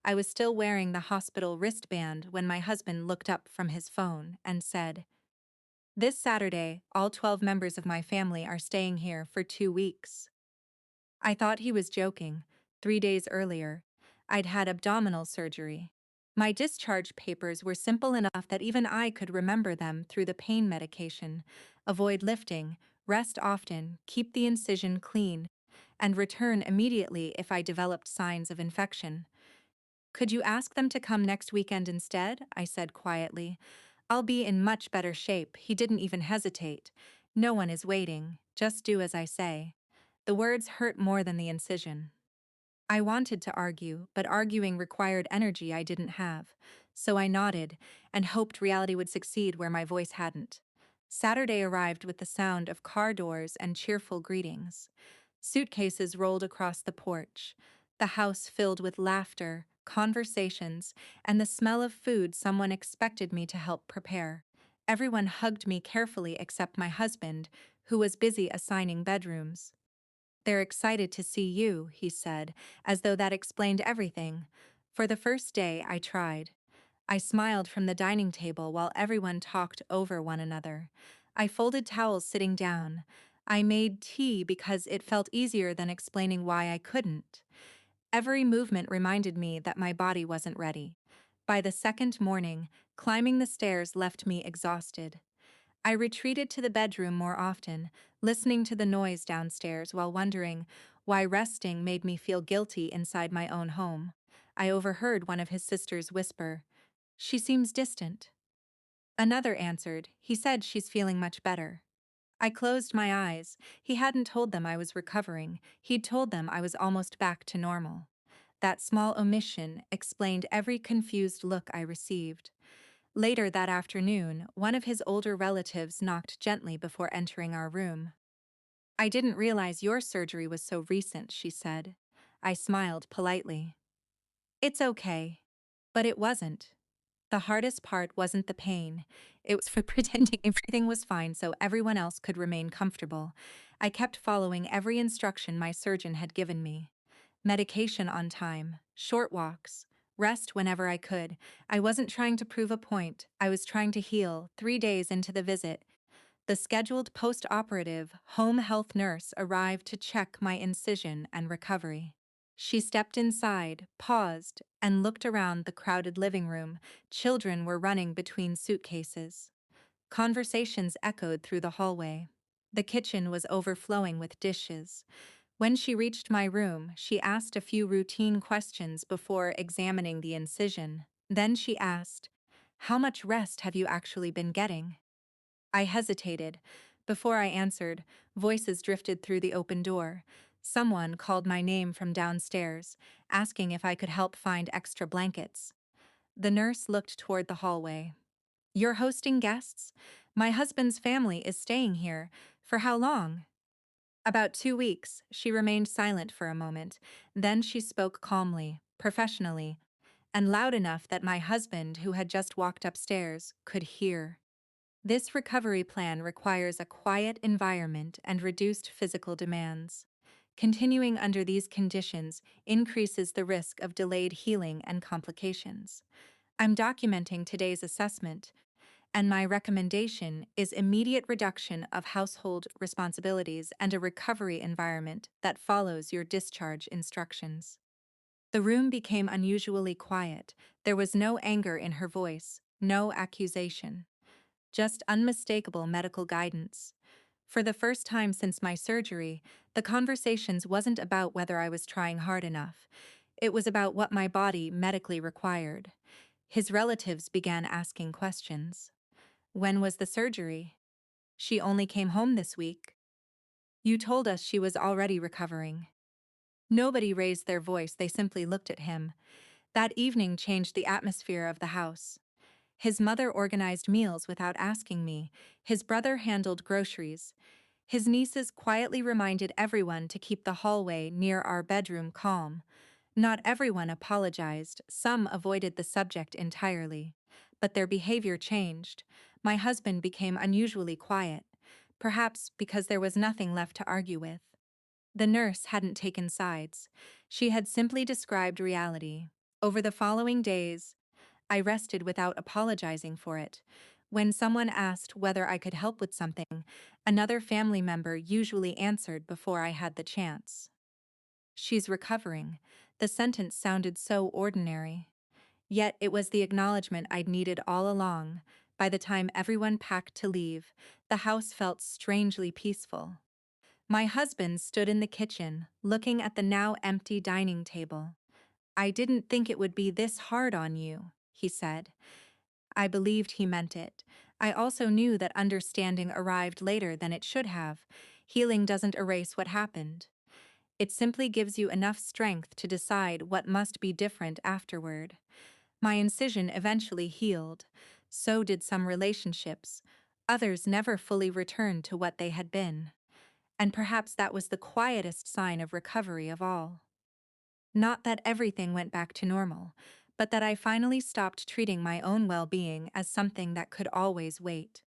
I was still wearing the hospital wristband when my husband looked up from his phone and said, "This Saturday, all 12 members of my family are staying here for 2 weeks." I thought he was joking. 3 days earlier, I'd had abdominal surgery. My discharge papers were simple enough that even I could remember them through the pain medication: avoid lifting, rest often, keep the incision clean, and return immediately if I developed signs of infection. "Could you ask them to come next weekend instead?" I said quietly. "I'll be in much better shape." He didn't even hesitate. "No one is waiting. Just do as I say." The words hurt more than the incision. I wanted to argue, but arguing required energy I didn't have. So I nodded and hoped reality would succeed where my voice hadn't. Saturday arrived with the sound of car doors and cheerful greetings. Suitcases rolled across the porch, the house filled with laughter, conversations, and the smell of food someone expected me to help prepare. Everyone hugged me carefully except my husband, who was busy assigning bedrooms. "They're excited to see you," he said, as though that explained everything. For the first day, I tried. I smiled from the dining table while everyone talked over one another. I folded towels sitting down. I made tea because it felt easier than explaining why I couldn't. Every movement reminded me that my body wasn't ready. By the second morning, climbing the stairs left me exhausted. I retreated to the bedroom more often, listening to the noise downstairs while wondering why resting made me feel guilty inside my own home. I overheard one of his sisters whisper, "She seems distant." Another answered, "He said she's feeling much better." I closed my eyes. He hadn't told them I was recovering. He'd told them I was almost back to normal. That small omission explained every confused look I received. Later that afternoon, one of his older relatives knocked gently before entering our room. "I didn't realize your surgery was so recent," she said. I smiled politely. "It's okay." But it wasn't. The hardest part wasn't the pain. It was for pretending everything was fine so everyone else could remain comfortable. I kept following every instruction my surgeon had given me. Medication on time, short walks, rest whenever I could. I wasn't trying to prove a point. I was trying to heal. 3 days into the visit, the scheduled post-operative home health nurse arrived to check my incision and recovery. She stepped inside, paused, and looked around the crowded living room. Children were running between suitcases. Conversations echoed through the hallway. The kitchen was overflowing with dishes. When she reached my room, she asked a few routine questions before examining the incision. Then she asked, "How much rest have you actually been getting?" I hesitated. Before I answered, voices drifted through the open door. Someone called my name from downstairs, asking if I could help find extra blankets. The nurse looked toward the hallway. "You're hosting guests? My husband's family is staying here. For how long?" "About 2 weeks." She remained silent for a moment. Then she spoke calmly, professionally, and loud enough that my husband, who had just walked upstairs, could hear. "This recovery plan requires a quiet environment and reduced physical demands. Continuing under these conditions increases the risk of delayed healing and complications. I'm documenting today's assessment, and my recommendation is immediate reduction of household responsibilities and a recovery environment that follows your discharge instructions." The room became unusually quiet. There was no anger in her voice, no accusation. Just unmistakable medical guidance. For the first time since my surgery, the conversations wasn't about whether I was trying hard enough. It was about what my body medically required. His relatives began asking questions. "When was the surgery?" "She only came home this week." "You told us she was already recovering." Nobody raised their voice, they simply looked at him. That evening changed the atmosphere of the house. His mother organized meals without asking me. His brother handled groceries. His nieces quietly reminded everyone to keep the hallway near our bedroom calm. Not everyone apologized, some avoided the subject entirely. But their behavior changed. My husband became unusually quiet, perhaps because there was nothing left to argue with. The nurse hadn't taken sides. She had simply described reality. Over the following days, I rested without apologizing for it. When someone asked whether I could help with something, another family member usually answered before I had the chance. "She's recovering." The sentence sounded so ordinary. Yet it was the acknowledgement I'd needed all along. By the time everyone packed to leave, the house felt strangely peaceful. My husband stood in the kitchen, looking at the now empty dining table. "I didn't think it would be this hard on you," he said. I believed he meant it. I also knew that understanding arrived later than it should have. Healing doesn't erase what happened. It simply gives you enough strength to decide what must be different afterward. My incision eventually healed. So did some relationships. Others never fully returned to what they had been. And perhaps that was the quietest sign of recovery of all. Not that everything went back to normal, but that I finally stopped treating my own well-being as something that could always wait.